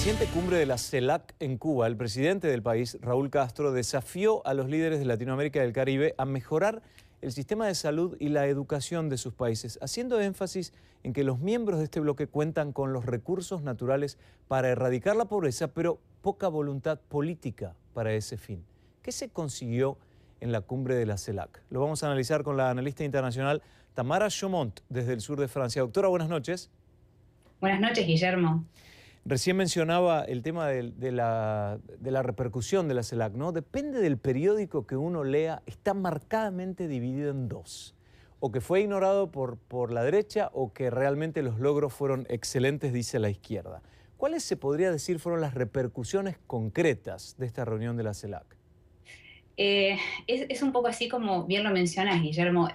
reciente cumbre de la CELAC en Cuba, el presidente del país, Raúl Castro, desafió a los líderes de Latinoamérica y del Caribe a mejorar el sistema de salud y la educación de sus países, haciendo énfasis en que los miembros de este bloque cuentan con los recursos naturales para erradicar la pobreza, pero poca voluntad política para ese fin. ¿Qué se consiguió en la cumbre de la CELAC? Lo vamos a analizar con la analista internacional Tamara Chaumont, desde el sur de Francia. Doctora, buenas noches. Buenas noches, Guillermo. Recién mencionaba el tema de la repercusión de la CELAC, ¿no? Depende del periódico que uno lea, está marcadamente dividido en dos. O que fue ignorado por la derecha o que realmente los logros fueron excelentes, dice la izquierda. ¿Cuáles se podría decir fueron las repercusiones concretas de esta reunión de la CELAC? Es un poco así como bien lo mencionas, Guillermo.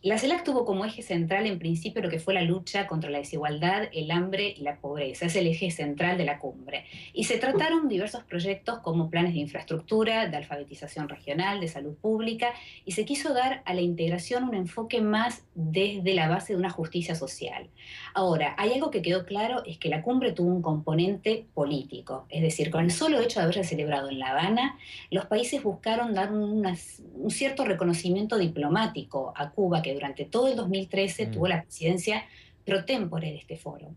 La CELAC tuvo como eje central en principio lo que fue la lucha contra la desigualdad, el hambre y la pobreza. Es el eje central de la cumbre. Y se trataron diversos proyectos como planes de infraestructura, de alfabetización regional, de salud pública, y se quiso dar a la integración un enfoque más desde la base de una justicia social. Ahora, hay algo que quedó claro, es que la cumbre tuvo un componente político. Es decir, con el solo hecho de haberse celebrado en La Habana, los países buscaron dar un cierto reconocimiento diplomático a Cuba, que durante todo el 2013 tuvo la presidencia pro tempore de este foro.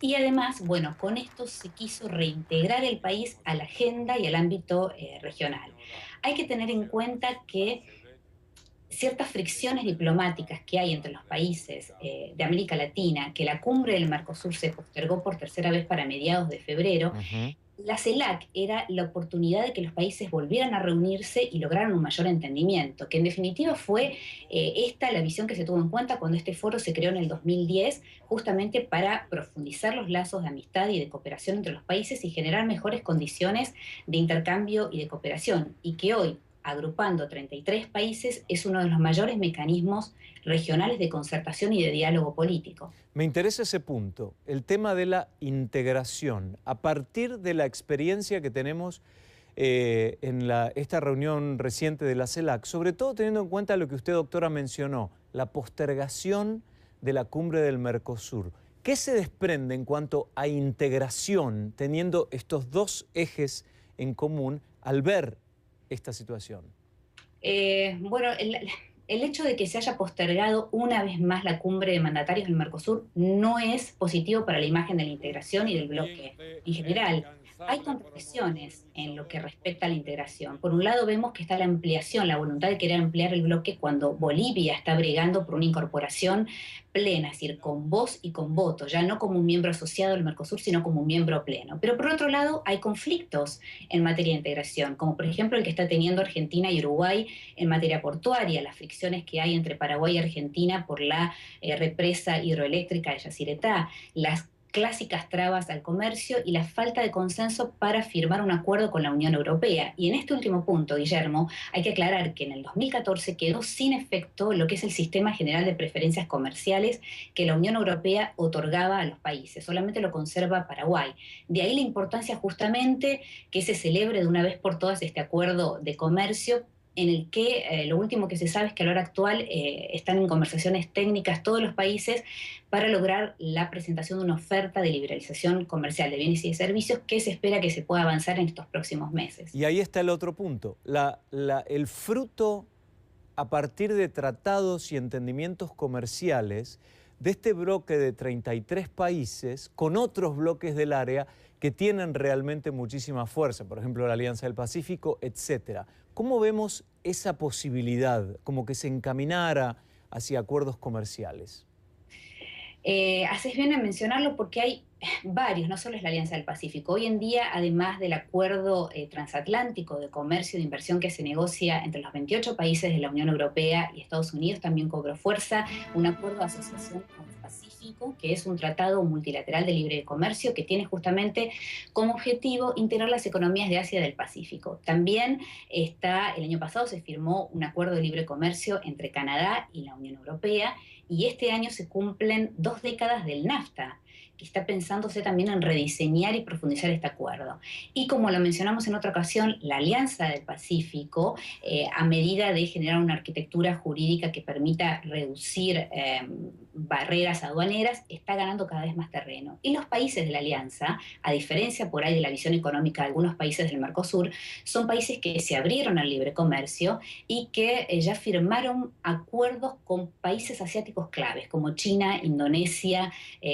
Y además, bueno, con esto se quiso reintegrar el país a la agenda y al ámbito regional. Hay que tener en cuenta que ciertas fricciones diplomáticas que hay entre los países de América Latina, que la cumbre del Mercosur se postergó por tercera vez para mediados de febrero, la CELAC era la oportunidad de que los países volvieran a reunirse y lograran un mayor entendimiento, que en definitiva fue esta la visión que se tuvo en cuenta cuando este foro se creó en el 2010, justamente para profundizar los lazos de amistad y de cooperación entre los países y generar mejores condiciones de intercambio y de cooperación, y que hoy, agrupando 33 países, es uno de los mayores mecanismos regionales de concertación y de diálogo político. Me interesa ese punto, el tema de la integración. A partir de la experiencia que tenemos en esta reunión reciente de la CELAC, sobre todo teniendo en cuenta lo que usted, doctora, mencionó, la postergación de la cumbre del Mercosur. ¿Qué se desprende en cuanto a integración, teniendo estos dos ejes en común al ver esta situación? Bueno, el hecho de que se haya postergado una vez más la cumbre de mandatarios del Mercosur no es positivo para la imagen de la integración y del bloque. En general, hay contradicciones en lo que respecta a la integración. Por un lado, vemos que está la ampliación, la voluntad de querer ampliar el bloque cuando Bolivia está bregando por una incorporación plena, es decir, con voz y con voto, ya no como un miembro asociado al Mercosur, sino como un miembro pleno. Pero por otro lado, hay conflictos en materia de integración, como por ejemplo el que está teniendo Argentina y Uruguay en materia portuaria, las fricciones que hay entre Paraguay y Argentina por la represa hidroeléctrica de Yacyretá, las clásicas trabas al comercio y la falta de consenso para firmar un acuerdo con la Unión Europea. Y en este último punto, Guillermo, hay que aclarar que en el 2014 quedó sin efecto lo que es el sistema general de preferencias comerciales que la Unión Europea otorgaba a los países. Solamente lo conserva Paraguay. De ahí la importancia justamente que se celebre de una vez por todas este acuerdo de comercio, en el que lo último que se sabe es que a la hora actual están en conversaciones técnicas todos los países para lograr la presentación de una oferta de liberalización comercial de bienes y de servicios que se espera que se pueda avanzar en estos próximos meses. Y ahí está el otro punto, el fruto a partir de tratados y entendimientos comerciales de este bloque de 33 países con otros bloques del área que tienen realmente muchísima fuerza, por ejemplo la Alianza del Pacífico, etcétera. ¿Cómo vemos esa posibilidad, como que se encaminara hacia acuerdos comerciales? Haces bien en mencionarlo porque hay varios, no solo es la Alianza del Pacífico. Hoy en día, además del acuerdo transatlántico de comercio e inversión que se negocia entre los 28 países de la Unión Europea y Estados Unidos, también cobró fuerza un acuerdo de asociación con el Pacífico, que es un tratado multilateral de libre comercio que tiene justamente como objetivo integrar las economías de Asia y del Pacífico. También el año pasado se firmó un acuerdo de libre comercio entre Canadá y la Unión Europea, y este año se cumplen 2 décadas del NAFTA, que está pensándose también en rediseñar y profundizar este acuerdo. Y como lo mencionamos en otra ocasión, la Alianza del Pacífico, a medida de generar una arquitectura jurídica que permita reducir barreras aduaneras, está ganando cada vez más terreno. Y los países de la alianza, a diferencia por ahí de la visión económica de algunos países del Mercosur, son países que se abrieron al libre comercio y que ya firmaron acuerdos con países asiáticos claves como China, Indonesia,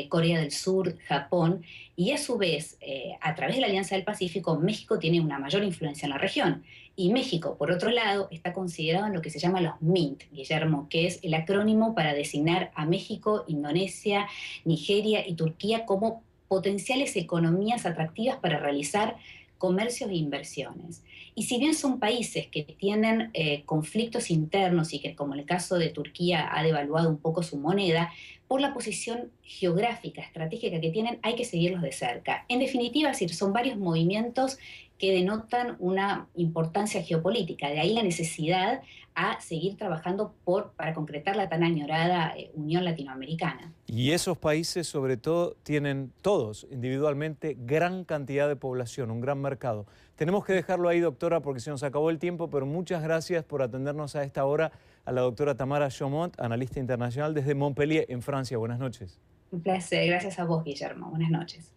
Corea del Sur, Japón, y a su vez, a través de la Alianza del Pacífico, México tiene una mayor influencia en la región. Y México, por otro lado, está considerado en lo que se llama los MINT, Guillermo, que es el acrónimo para designar a México, Indonesia, Nigeria y Turquía como potenciales economías atractivas para realizar comercios e inversiones. Y si bien son países que tienen conflictos internos y que, como en el caso de Turquía, ha devaluado un poco su moneda, por la posición geográfica, estratégica que tienen, hay que seguirlos de cerca. En definitiva, es decir, son varios movimientos que denotan una importancia geopolítica, de ahí la necesidad a seguir trabajando para concretar la tan añorada Unión Latinoamericana. Y esos países, sobre todo, tienen todos individualmente gran cantidad de población, un gran mercado. Tenemos que dejarlo ahí, doctora, porque se nos acabó el tiempo, pero muchas gracias por atendernos a esta hora a la doctora Tamara Chaumont, analista internacional desde Montpellier, en Francia. Buenas noches. Un placer, gracias a vos, Guillermo. Buenas noches.